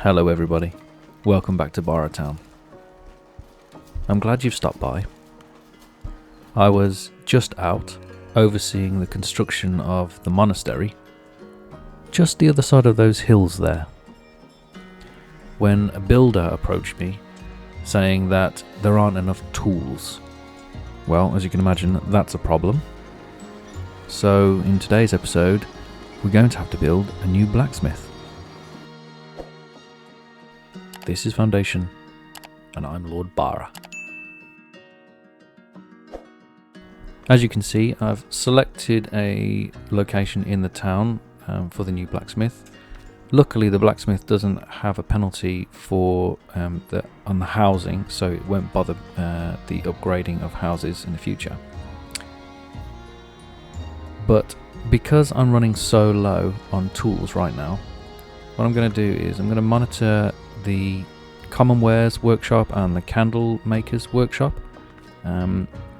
Hello everybody, welcome back to Barrowtown. I'm glad you've stopped by. I was just out overseeing the construction of the monastery, just the other side of those hills there, when a builder approached me saying that there aren't enough tools. Well, as you can imagine, that's a problem. So in today's episode, we're going to have to build a new blacksmith. This is Foundation, and I'm Lord Barra. As you can see, I've selected a location in the town for the new blacksmith. Luckily, the blacksmith doesn't have a penalty for on the housing, so it won't bother the upgrading of houses in the future. But because I'm running so low on tools right now, what I'm going to do is I'm going to monitor the Commonwares workshop and the candle makers workshop,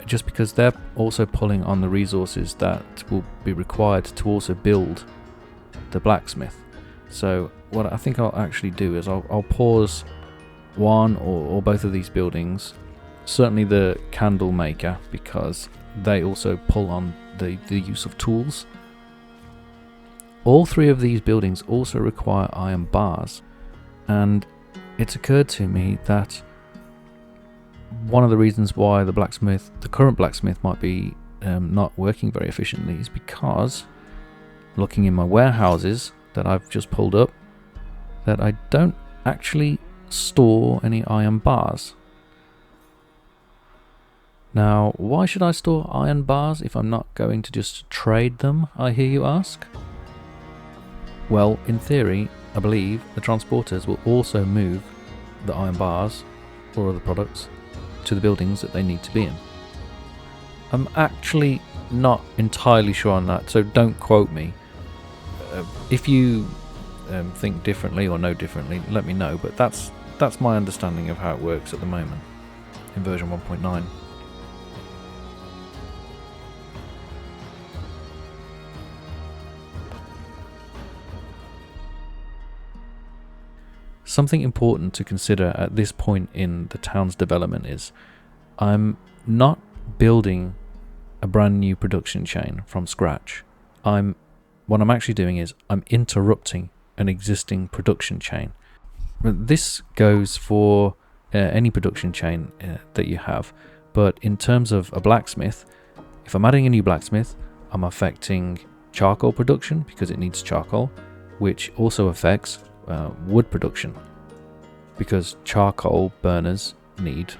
just because they're also pulling on the resources that will be required to also build the blacksmith. So what I think I'll actually do is I'll pause one or both of these buildings, certainly the candle maker, because they also pull on the use of tools. All three of these buildings also require iron bars, and it's occurred to me that one of the reasons why the current blacksmith might be not working very efficiently is because, looking in my warehouses that I've just pulled up, that I don't actually store any iron bars. Now, why should I store iron bars if I'm not going to just trade them, I hear you ask? Well, in theory, I believe the transporters will also move the iron bars or other products to the buildings that they need to be in. I'm actually not entirely sure on that, so don't quote me. If you think differently or know differently, let me know, but that's my understanding of how it works at the moment in version 1.9. Something important to consider at this point in the town's development is I'm not building a brand new production chain from scratch. What I'm actually doing is I'm interrupting an existing production chain. This goes for any production chain that you have, but in terms of a blacksmith, if I'm adding a new blacksmith, I'm affecting charcoal production because it needs charcoal, which also affects wood production because charcoal burners need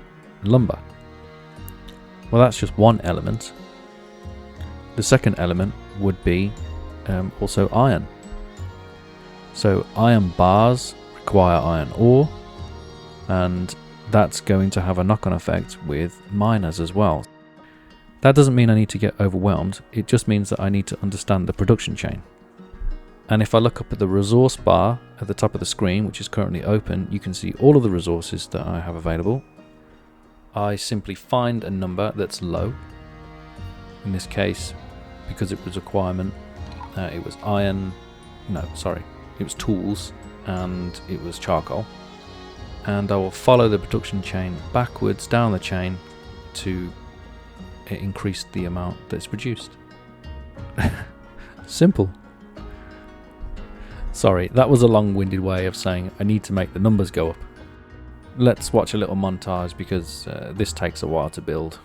lumber. Well, that's just one element. The second element would be also iron. So iron bars require iron ore, and that's going to have a knock-on effect with miners as well. That doesn't mean I need to get overwhelmed, it just means that I need to understand the production chain. And if I look up at the resource bar at the top of the screen, which is currently open, you can see all of the resources that I have available. I simply find a number that's low. In this case, because it was a requirement, it was it was tools and it was charcoal. And I will follow the production chain backwards down the chain to increase the amount that's produced. Simple. Sorry, that was a long-winded way of saying I need to make the numbers go up. Let's watch a little montage because this takes a while to build.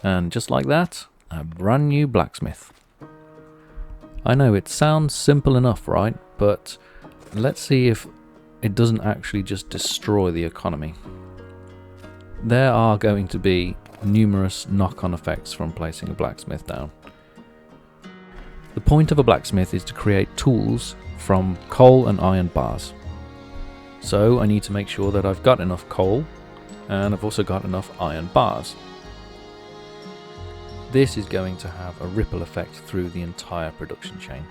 And just like that, a brand new blacksmith. I know it sounds simple enough, right? But let's see if it doesn't actually just destroy the economy. There are going to be numerous knock-on effects from placing a blacksmith down. The point of a blacksmith is to create tools from coal and iron bars. So I need to make sure that I've got enough coal and I've also got enough iron bars. This is going to have a ripple effect through the entire production chain.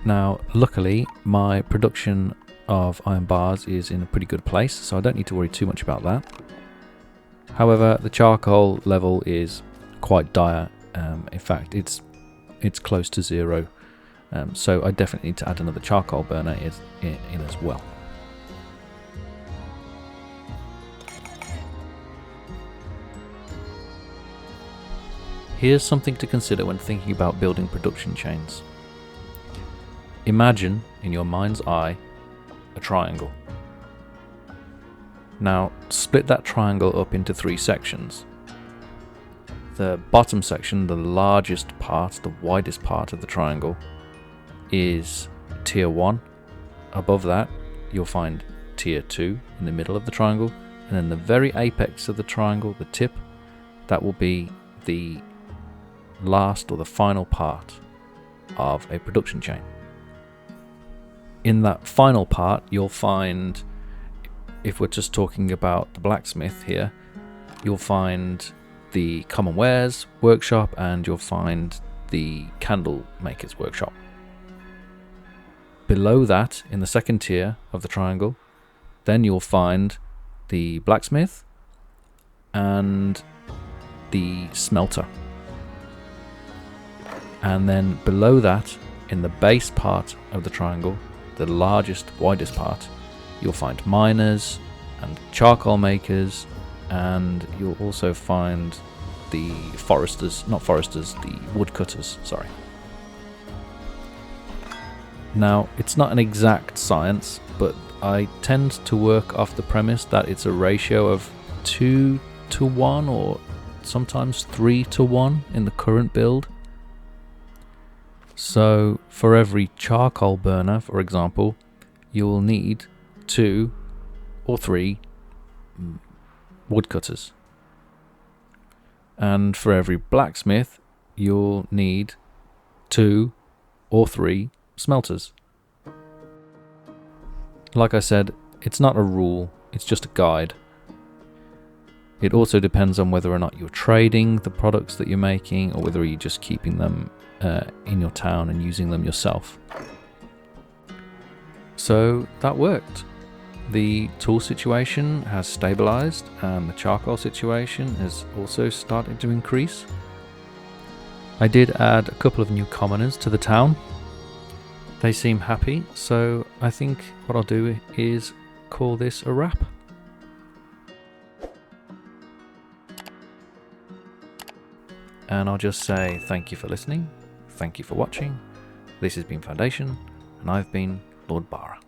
Now, luckily, my production of iron bars is in a pretty good place, so I don't need to worry too much about that. However, the charcoal level is quite dire. In fact, it's close to zero. So I definitely need to add another charcoal burner in as well. Here's something to consider when thinking about building production chains. Imagine, in your mind's eye, a triangle. Now, split that triangle up into 3 sections. The bottom section, the largest part, the widest part of the triangle, is tier 1. Above that, you'll find tier 2 in the middle of the triangle, and then the very apex of the triangle, the tip, that will be the last or the final part of a production chain. In that final part, you'll find, if we're just talking about the blacksmith here, you'll find the common wares workshop and you'll find the candle maker's workshop. Below that, in the second tier of the triangle, then you'll find the blacksmith and the smelter. And then below that, in the base part of the triangle, the largest, widest part, you'll find miners and charcoal makers, and you'll also find the the woodcutters, sorry. Now, it's not an exact science, but I tend to work off the premise that it's a ratio of 2 to 1 or sometimes 3 to 1 in the current build. So for every charcoal burner, for example, you will need 2 or 3 woodcutters. And for every blacksmith, you'll need 2 or 3 smelters. Like I said, it's not a rule, it's just a guide. It also depends on whether or not you're trading the products that you're making or whether you're just keeping them in your town and using them yourself. So that worked. The tool situation has stabilized and the charcoal situation has also started to increase. I did add a couple of new commoners to the town. They seem happy, so I think what I'll do is call this a wrap. And I'll just say thank you for listening, thank you for watching. This has been Foundation, and I've been Lord Bara.